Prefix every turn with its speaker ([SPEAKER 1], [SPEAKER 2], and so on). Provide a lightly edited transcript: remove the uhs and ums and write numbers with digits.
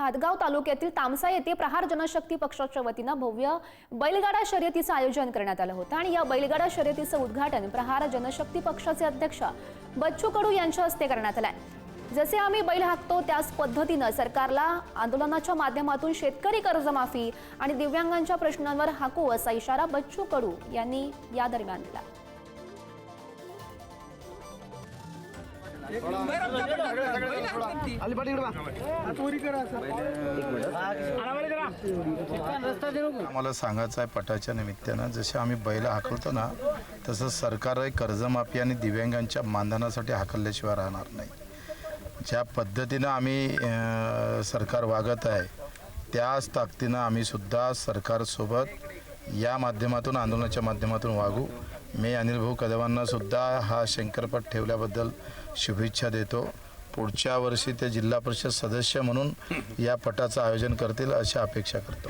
[SPEAKER 1] भातगाव तालुक्यातील तामसा येथे प्रहार जनशक्ती पक्षाच्या वतीनं भव्य बैलगाडा शर्यतीचं आयोजन करण्यात आलं होतं आणि या बैलगाडा शर्यतीचं उद्घाटन प्रहार जनशक्ती पक्षाचे अध्यक्ष बच्चू कडू यांच्या हस्ते करण्यात आलंय। जसे आम्ही बैल हाकतो त्याच पद्धतीनं सरकारला आंदोलनाच्या माध्यमातून शेतकरी कर्जमाफी आणि दिव्यांगांच्या प्रश्नांवर हाकू असा इशारा बच्चू कडू यांनी या दरम्यान दिला।
[SPEAKER 2] आम्हाला सांगायचं आहे पटाच्या निमित्तानं, जसे आम्ही बैल हाकलतो ना तसं सरकार कर्जमाफी आणि दिव्यांगांच्या मानधनासाठी हाकलल्याशिवाय राहणार नाही। ज्या पद्धतीनं आम्ही सरकार वागत आहे त्याच ताकदीनं आम्ही सुद्धा सरकारसोबत या माध्यमातून आंदोलनाच्या माध्यमातून वागू। मी अनिल भाऊ कदमांना सुद्धा हा शंकरपट ठेवल्याबद्दल शुभेच्छा देतो। पुढच्या वर्षी ते जिल्हा परिषद सदस्य म्हणून या पटाचं आयोजन करतील अशी अपेक्षा करतो।